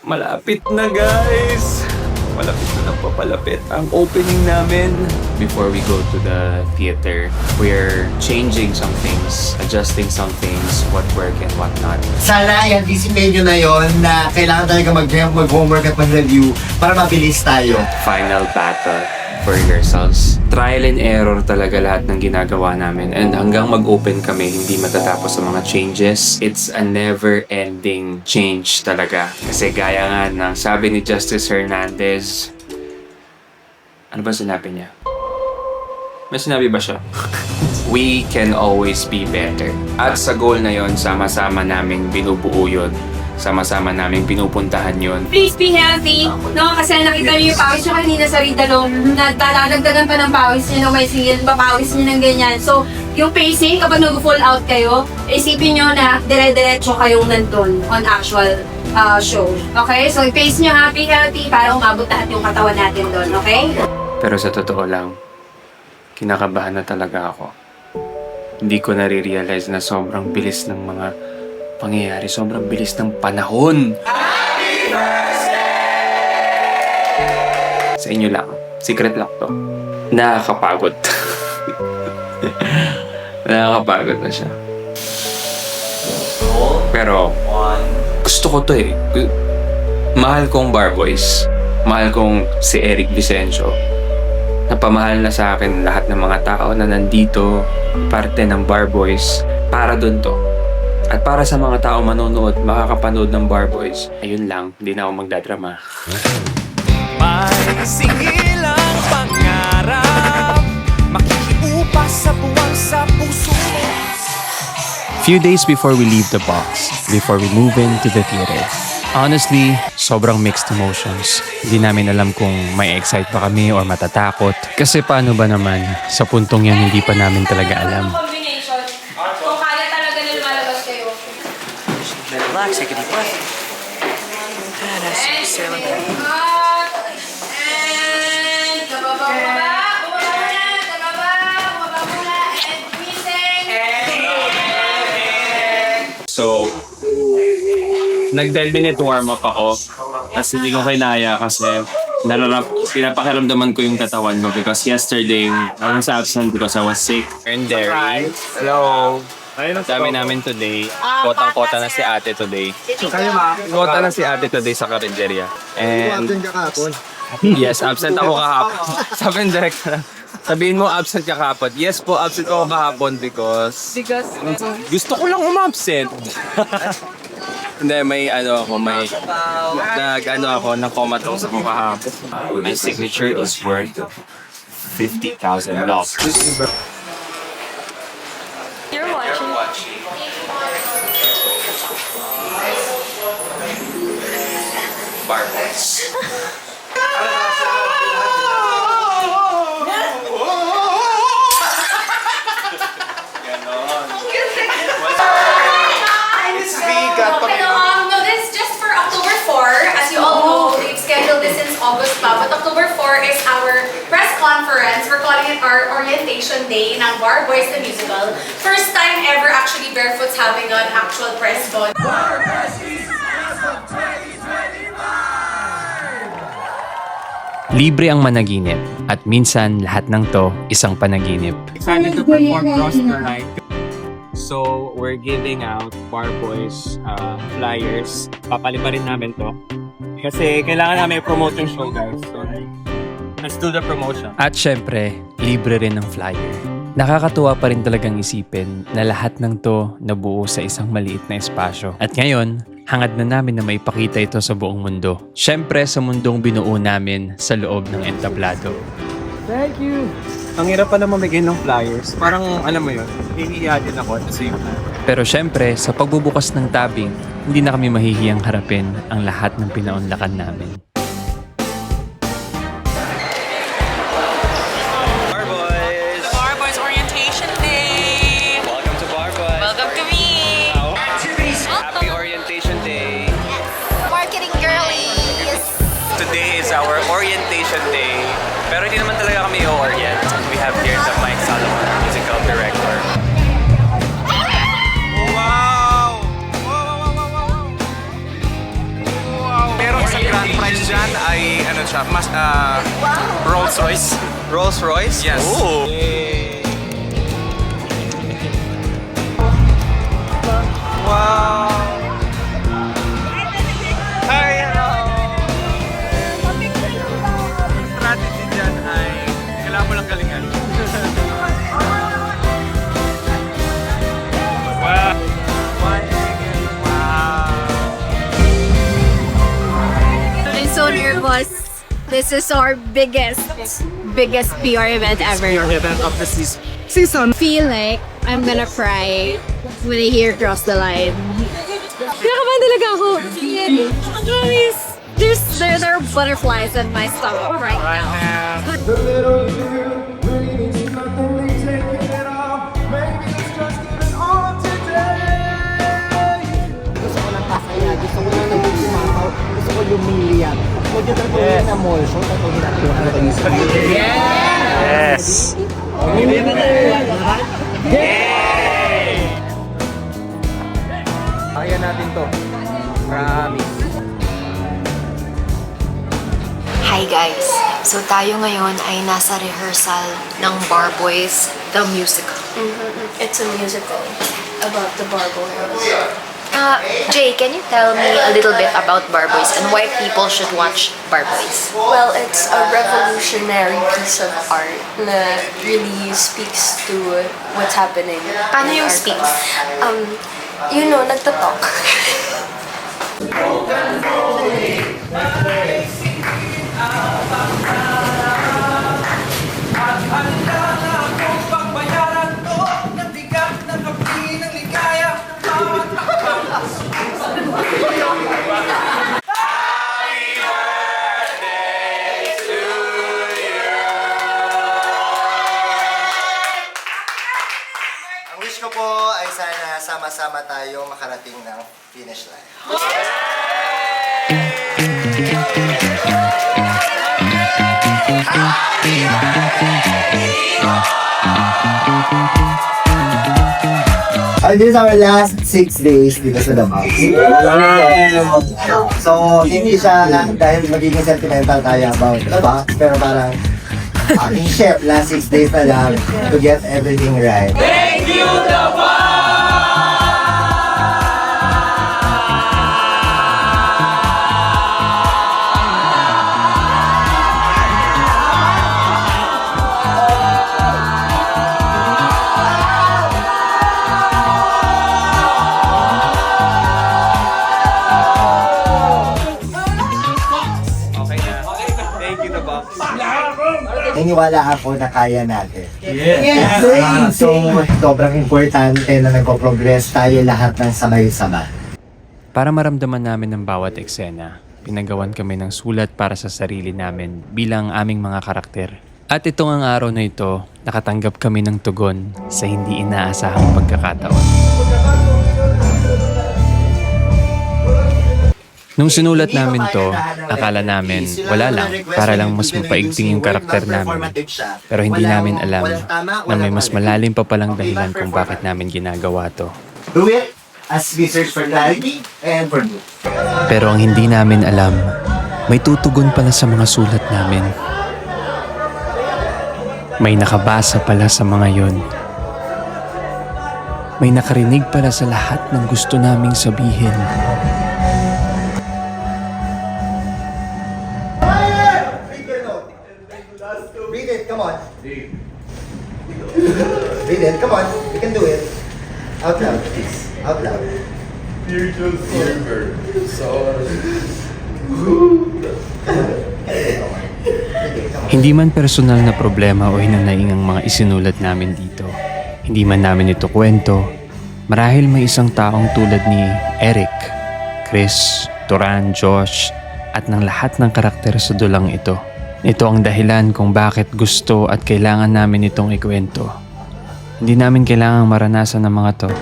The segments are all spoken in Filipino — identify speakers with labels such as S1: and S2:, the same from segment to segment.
S1: Malapit na guys! Malapit na papalapit ang opening namin. Before we go to the theater, we're changing some things, adjusting some things, what work and what not.
S2: Sana i-anticipate nyo na yon na kailangan talaga mag-homework at mag-review para mabilis tayo.
S1: Final battle for rehearsals. Trial and error talaga lahat ng ginagawa namin. And hanggang mag-open kami, hindi matatapos sa mga changes. It's a never-ending change talaga. Kasi gaya nga ng sabi ni Justice Hernandez, ano ba sinabi niya? May sinabi ba siya? We can always be better. At sa goal na yon, sama-sama naming binubuo yun. Sama-sama naming pinupuntahan yun.
S3: Please be healthy, no? Kasi nakita niyo yung pawis niyo kanina sa Ridalong, nadadagdagan pa ng pawis niyo, no? May singil pa pawis niyo ng ganyan. So, yung pacing, kapag nag-full out kayo, isipin niyo na dire-diretso kayong nandun on actual show. Okay? So, i-pace niyo happy, healthy, para umabot lahat yung katawan natin doon, okay?
S1: Pero sa totoo lang, kinakabahan na talaga ako. Hindi ko nare-realize na sobrang bilis ng mga pangyayari. Sobrang bilis ng panahon. Sa inyo lang. Secret lang to. Nakakapagod. Nakakapagod na siya. Pero, gusto ko to eh. Mahal kong Bar Boys. Mahal kong si Eric Vicencio. Napamahal na sa akin lahat ng mga tao na nandito, parte ng Bar Boys, para dun to. At para sa mga tao manonood, makakapanood ng Bar Boys, ayun lang, hindi na ako magdadrama.
S4: May singilang pangarap, makikiupas sa buwang sa puso.
S1: Few days before we leave the box, before we move into the theater, honestly, sobrang mixed emotions. Hindi namin alam kung may excite pa kami or matatakot. Kasi paano ba naman, sa puntong yan hindi pa namin talaga alam.
S3: Combination. Kung kaya talaga na lumalabas kayo.
S4: Relax, take a deep breath. And as you sail in there.
S3: And bababa, bumaba muna, bumaba muna, and breathing.
S1: So, nag-10 minute warm up ako. Tapos hindi ko kinaya kasi pinapakiramdaman ko yung katawan ko because yesterday, I was absent because I was sick. And there. Hello. Dami namin today. Kotang-kota na si ate today. Kota na si ate today sa karinderya. And yes, absent ako kahapon. Sabi ng director, sabihin mo absent ka kahapon. Yes po, absent ako kahapon because gusto ko lang umabsent. Hindi, may nag-comatose ako kahapon. My signature is worth $50,000.
S3: You're watching.
S1: Bar Boys.
S3: No, this is just for October 4. As you all know, we've scheduled this since August pa. But October 4 is our press conference. We're calling it our orientation day ng Bar Boys the Musical. First time ever actually Barefoot's having an actual press doon.
S1: Libre ang managinip at minsan lahat ng to isang panaginip. Excited to perform Cross the Night. So, we're giving out Bar Boys flyers. Papalipa rin namin to. Kasi kailangan namin i-promote yung show, guys. So, let's do the promotion. At syempre, libre rin ng flyer. Nakakatuwa pa rin talagang isipin na lahat ng to nabuo sa isang maliit na espasyo. At ngayon, hangad na namin na maipakita ito sa buong mundo. Syempre, sa mundong binuo namin sa loob ng entablado. Thank you! Ang hirap pa na mamigay ng flyers. Parang, alam mo yun, hihiya din ako at the same time. Pero syempre, sa pagbubukas ng tabing, hindi na kami mahihiyang harapin ang lahat ng pinaunlakan namin.
S4: Bar Boys!
S5: Bar Boys Orientation Day!
S4: Welcome to Bar Boys!
S5: Welcome to me!
S4: Happy Orientation Day!
S6: Marketing girlies!
S4: Today is our Orientation Day. Pero hindi naman talaga kami o-orient. We have here the Mike Salomon, musical director. Wow! Wow! Pero price dyan ay ano siya, Rolls Royce.
S7: Rolls Royce?
S4: Yes.
S7: Ooh. Wow! Hi, hello! Strategy dyan ay kailangan mo lang galingan. Wow!
S3: I'm so nervous. This is our biggest PR event ever.
S1: Your event of the season.
S3: Feel like I'm gonna cry when I hear Cross the Line. Kinakabahan talaga ako. Guys, there are butterflies in my stomach right now.
S2: Gusto ko ng pasaya, gusto ko ng nagsisimakaw, gusto ko lumilian. Huwag yung tatawin na emulsion, tatawin na
S1: Yes!
S7: Kaya natin to. Promise.
S6: Hi guys! So tayo ngayon ay nasa rehearsal ng Bar Boys, the musical.
S3: It's a musical about the Bar Boys.
S6: Jay, can you tell me a little bit about Bar Boys and why people should watch Bar Boys?
S8: Well, it's a revolutionary piece of art that really speaks to what's happening.
S6: Paano
S8: in
S6: yung
S8: our
S6: speaks?
S8: country. Nagtatalk.
S2: Ang wish ko po ay sana sama-sama tayo makarating ng finish line. This is our last 6 days dito sa Davao. So, hindi siya dahil magiging sentimental tayo about diba? Pero parang in short, last 6 days na lang to get everything right.
S7: Thank you, the box.
S2: Naniniwala ako na kaya natin. Yes! So, sobrang importante na nagpo-progress tayo lahat ng sabay-sabay.
S1: Para maramdaman namin ang bawat eksena, pinagawan kami ng sulat para sa sarili namin bilang aming mga karakter. At itong ang araw na ito, nakatanggap kami ng tugon sa hindi inaasahang pagkakataon. Nung sinulat namin to, akala namin wala lang, para lang mas mapaigting yung karakter namin. Pero hindi namin alam na may mas malalim pa palang dahilan kung bakit namin ginagawa to.
S2: Do it as we search for clarity and for me.
S1: Pero ang hindi namin alam, may tutugon pala sa mga sulat namin. May nakabasa pala sa mga yon. May nakarinig pala sa lahat ng gusto naming sabihin.
S2: Read it, come on. Read it, come on. You can do it. Out loud, please. Out loud.
S1: Hindi man personal na problema o hinanaing ang mga isinulat namin dito. Hindi man namin ito kwento. Marahil may isang taong tulad ni Eric, Chris, Turan, Josh, at ng lahat ng karakter sa dulang ito. Ito ang dahilan kung bakit gusto at kailangan namin itong ikwento. Hindi namin kailangang maranasan ng mga to.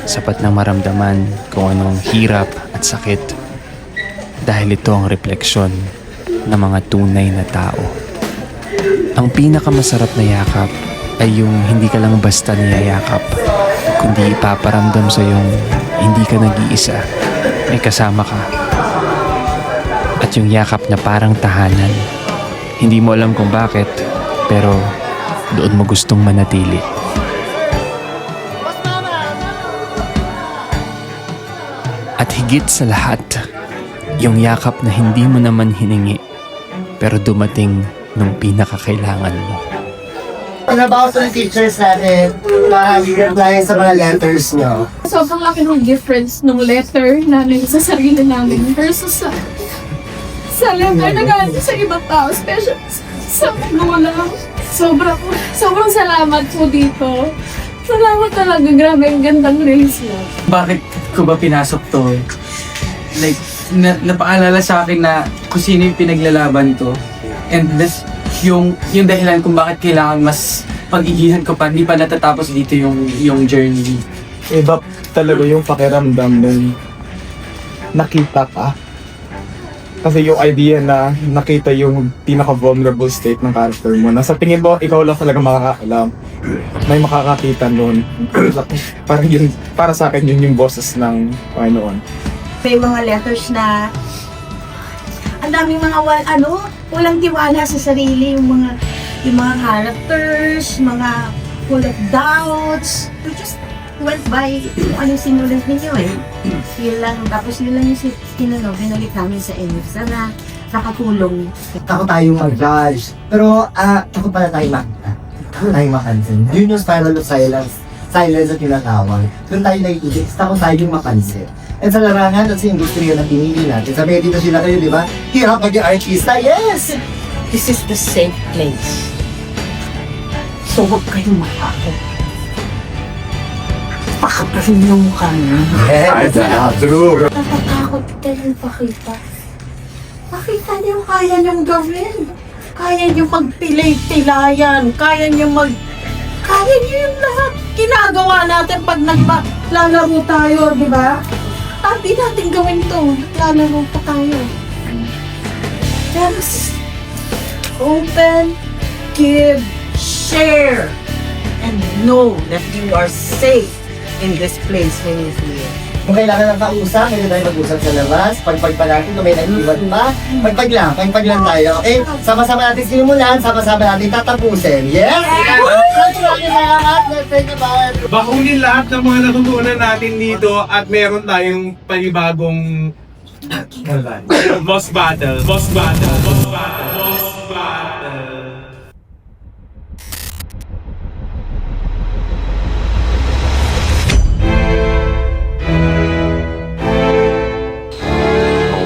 S1: Sapat na maramdaman kung anong hirap at sakit. Dahil ito ang refleksyon ng mga tunay na tao. Ang pinakamasarap na yakap ay yung hindi ka lang basta niyayakap, kundi ipaparamdam sa yung hindi ka nag-iisa, may kasama ka. At yung yakap na parang tahanan. Hindi mo alam kung bakit, pero doon mo gustong manatili. At higit sa lahat, yung yakap na hindi mo naman hiningi, pero dumating nung pinakakailangan mo.
S2: Ano ba ako ng teachers natin? Reply sa mga letters nyo.
S9: Sobrang laki ng difference nung letter namin sa sarili namin versus sa letter na galing sa ibang tao, especially sa lola. Sobrang salamat po dito. Salamat talaga, grabe, ang gandang release mo.
S10: Bakit ko ba pinasok to? Like, napaalala sa akin na kung sino yung pinaglalaban ko. And this, yung dahilan kung bakit kailangan mas pag-igihan ko pa, hindi pa natatapos dito yung journey.
S7: Iba talaga yung pakiramdam nun. Nakita ka. Kasi yung idea na nakita yung pinaka-vulnerable state ng character mo. Na sa tingin mo, ikaw lang talaga makakaalam. May makakakita nun. Parang yun, para sa akin yun yung boses ng Panginoon.
S9: May mga letters na ang daming mga walang tiwala sa sarili, yung mga characters, mga full of doubts. We just went by kung ano sinulat ninyo eh. Yun lang, tapos yun lang yung binalik namin sa inyo. Sana nakatulong.
S2: Ako tayong mag-judge. Pero ako pala tayong makita. Ako tayong mapansin. Yun yung spiral of silence. Silence at tinatawag. Doon tayo nag-iigit. Ako tayong mapansin. And sa larangan at sa industriya na pinili natin. Sabi, dito sila kayo, di ba? Hirap maging artista, yes!
S9: This is the safe place. So huwag kayong matakot. Pakapasin yung mukha niya.
S2: Yes, true.
S9: Natatakot kayo pakita. Pakita niyo kaya niyong gawin. Kaya niyo magtilay-tilayan. Kaya niyo yung lahat. Ginagawa natin pag naglalaro tayo, di ba? Hindi natin gawin to. Naglalaro pa tayo. Just open, give, share, and know that you are safe in this place when you're here.
S2: Kung kailangan ng kausap, pwede tayo mag-usap sa labas. Pagpag pa natin, kung may nag-iwan pa, pagpag lang tayo, okay? Sama-sama natin sinimulan, sama-sama natin tatapusin. Yes!
S7: Bakunin lahat ng mga natutunan natin dito at meron tayong panibagong boss battle.
S4: Oh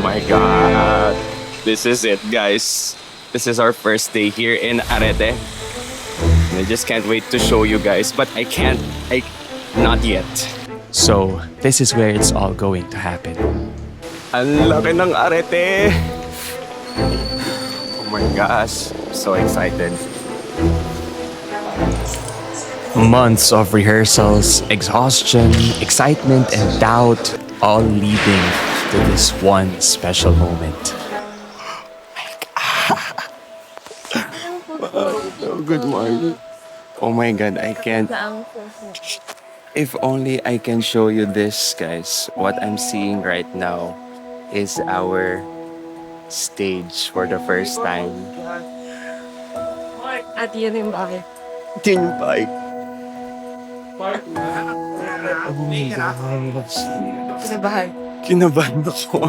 S4: my God. This is it, guys. This is our first day here in Arete. And I just can't wait to show you guys, but not yet.
S1: So, this is where it's all going to happen.
S4: Ang laki ng Arete. Oh my gosh. So excited.
S1: Months of rehearsals, exhaustion, excitement, and doubt, all leading to this one special moment.
S4: Oh, good morning. Oh my God, I can't. If only I can show you this, guys. What I'm seeing right now is our stage for the first time.
S8: At yun yung bakit.
S4: Yun yung bike.
S8: Kinabahan.
S4: Kinabahan ako.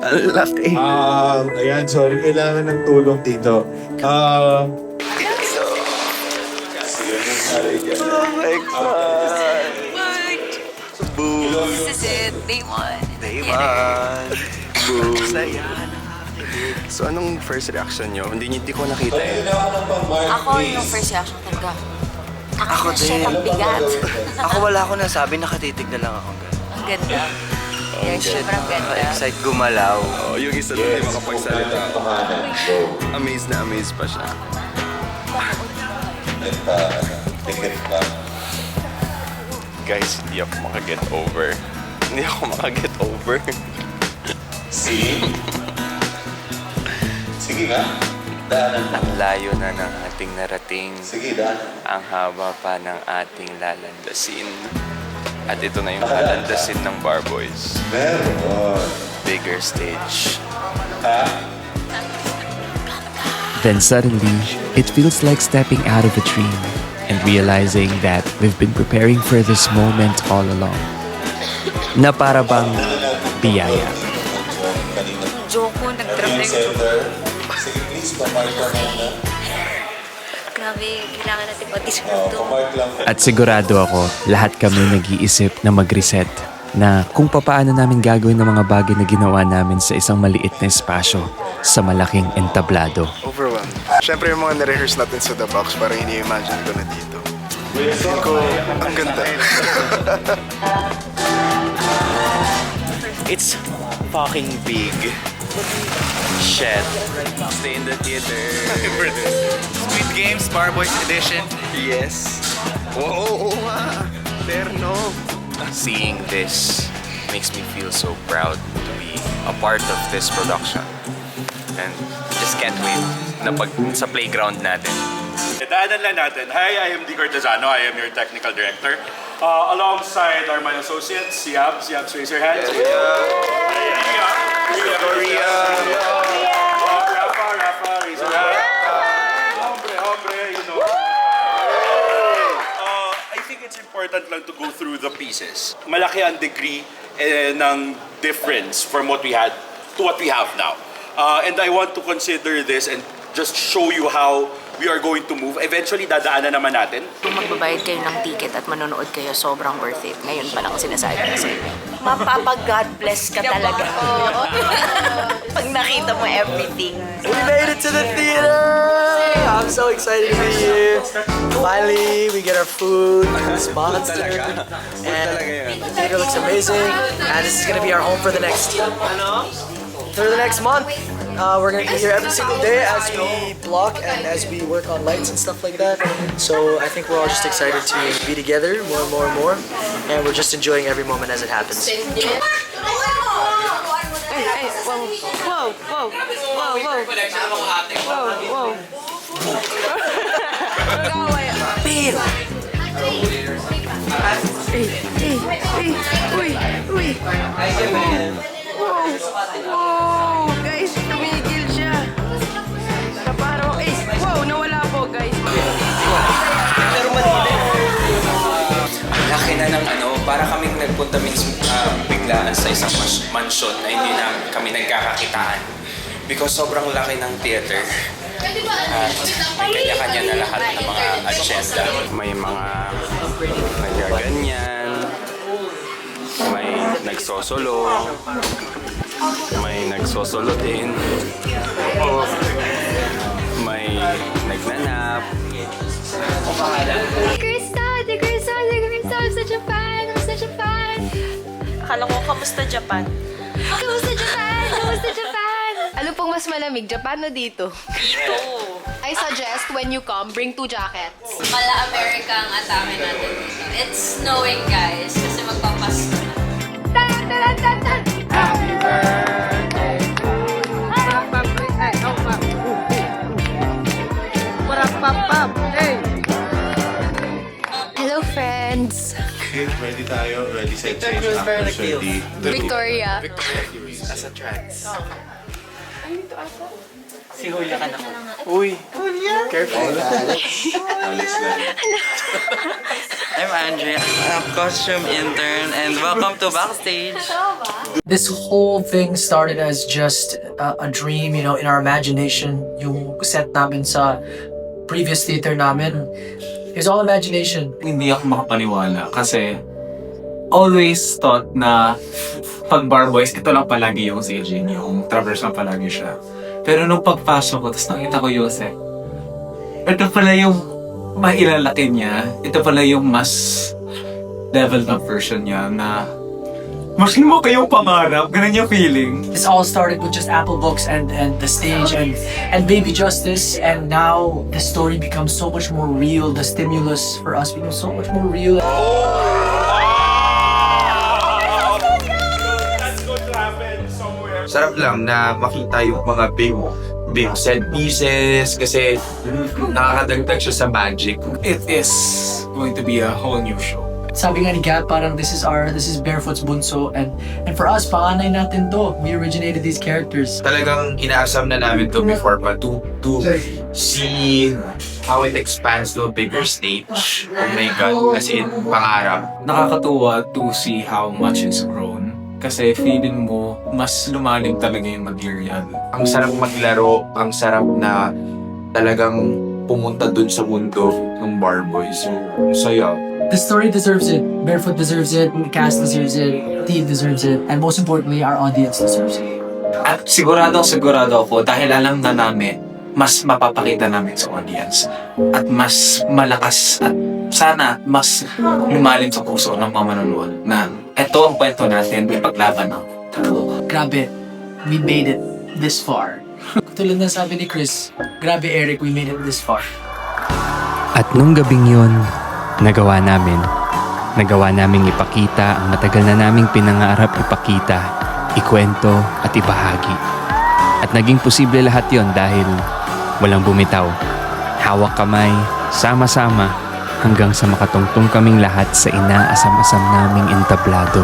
S4: Ang laki.
S7: Ayan, sorry, kailangan ng tulong dito.
S4: Oh my God. Boom.
S6: This is it, day one.
S4: Day one. Boom. So, anong first reaction nyo? Hindi ko nakita eh.
S6: Ako yung first reaction talaga. Ako din. Ang bigat.
S10: Ako wala ako nasabi, nakatitig na lang ako.
S6: Ang ganda. Yes, sobrang ganda.
S10: Excite gumalaw.
S4: Oh, yung isa doon hindi makapagsalita. Amazed na amazed pa siya. Guys, hindi ako makaget over. Hindi ako makaget over.
S11: Sige nga.
S4: Ang layo na ng ating narating.
S11: Sige, daan.
S4: Ang haba pa ng ating lalandasin. At ito na yung halandasin ng Barboys. Bigger stage.
S11: Then suddenly, it feels like stepping out of a dream and realizing that we've been preparing for this moment all along. Na para bang biyaya.
S6: Joko, nag-drop na yung Grabe, kailangan natin mag-discount to.
S11: At sigurado ako, lahat kami nag-iisip na mag-reset na kung papaano namin gagawin ng mga bagay na ginawa namin sa isang maliit na espasyo sa malaking entablado.
S12: Overwhelmed. Siyempre yung mga na-rehearse natin sa The Box, parang ini-imagine ko na dito. Feel ko, ang ganda.
S4: It's fucking big. Shit. Stay in the theater.
S12: Squid Games, Barboys Edition.
S4: Yes.
S12: Whoa! Terno.
S4: Seeing this makes me feel so proud to be a part of this production. And just can't wait na pag sa playground natin.
S13: Daanan lang natin. Hi, I am Di Cortesano. I am your technical director. Alongside are my associates, Siab. Siab, raise your hands. Rafa, raise your hands. Hombre, you know. I think it's important lang to go through the pieces. Malaki ang degree ng difference from what we had to what we have now. And I want to consider this and just show you how we are going to move. Eventually, dadaanan naman natin.
S6: Kung magbabayad kayo ng ticket at manonood kayo, sobrang worth it. Ngayon pa lang sinasabi ko sa inyo. Mapapag-God bless ka talaga. Pag nakita mo everything.
S10: We made it to the theater! I'm so excited to be here. Finally, we get our food sponsored. And the theater looks amazing. And this is gonna be our home for the next month. We're gonna be here every single day as we block and as we work on lights and stuff like that. So I think we're all just excited to be together more and more and more. And we're just enjoying every moment as it happens.
S8: Guys, tumigil siya. Na parang, wow, nawala po guys.
S4: Laki na ng para kaming nagpunta biglaan sa isang mansyon na hindi na kami nagkakakitaan. Because sobrang laki ng theater. At may kanya-kanya na lahat ng mga agenda. May mga nagaganyan, may nagsosolo, may nagsosolo din, may nagnanap.
S3: Krista! I'm such a fan! I'm such a fan!
S8: Akala ko, kamusta Japan?
S3: Kamusta Japan? Ano pong mas malamig, Japan o dito?
S8: Dito.
S3: I suggest when you come, bring 2 jackets.
S14: Mala America ang atake natin. It's snowing, guys, kasi magpapasko na.
S3: Happy birthday! Hello, friends!
S12: Ready tayo. Ready, set, change, actors, ready.
S3: Victoria.
S10: As a trans. Si Julia ka na ko. Uy! Julia! Careful.
S15: I'm Andre, a costume intern, and welcome to Backstage.
S10: This whole thing started as just a dream, you know, in our imagination. Yung set namin sa previous theater namin. It was all imagination.
S7: Hindi ako makapaniwala kasi always thought na pag Barboys, ito lang palagi yung si Eugene, yung Traverse lang palagi siya. Pero nung pagpasok ko, tapos nakita ko Yosef, ito pala yung mailalaki niya, ito pala yung mas leveled up version niya na mas mo kayong pangarap, ganun yung feeling.
S10: This all started with just Apple Books and the stage and Baby Justice, and now the story becomes so much more real. The stimulus for us becomes so much more real.
S16: Sarap lang na makita yung mga big set pieces kasi nakakadagdag siya sa magic.
S7: It is going to be a whole new show.
S10: Sabi nga ni Gab, parang this is Barefoot's bunso, and for us, panganay natin to. We originated these characters.
S16: Talagang inaasam na namin to before, but to see how it expands to a bigger stage. Oh my God, as in, pangarap.
S17: Nakakatuwa to see how much it's grown. Kasi feeling mo, mas lumalim talaga yung material.
S16: Ang sarap maglaro, ang sarap na talagang pumunta dun sa mundo ng Barboys. So, saya.
S10: The story deserves it. Barefoot deserves it. The cast deserves it. Team deserves it. And most importantly, our audience deserves it.
S17: At sigurado ako dahil alam na namin, mas mapapakita namin sa audience. At mas malakas at sana mas lumalim sa puso ng mga manonood na eto ang kwento natin, may paglaban ng tao.
S10: Grabe, we made it this far. Tulad na sabi ni Chris, grabe Eric, we made it this far.
S11: At nung gabing yun, nagawa naming ipakita ang matagal na naming pinangarap ipakita, ikwento at ibahagi. At naging posible lahat yon dahil walang bumitaw, hawak kamay, sama-sama, hanggang sa makatungtong kaming lahat sa inaasam-asam naming entablado.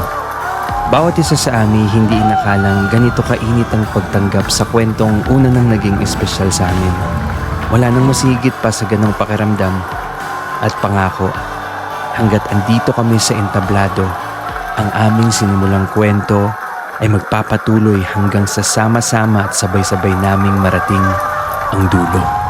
S11: Bawat isa sa amin hindi inakalang ganito kainit ang pagtanggap sa kwentong una nang naging espesyal sa amin. Wala nang masigit pa sa ganong pakiramdam at pangako, hanggat andito kami sa entablado, ang aming sinimulang kwento ay magpapatuloy hanggang sa sama-sama at sabay-sabay naming marating ang dulo.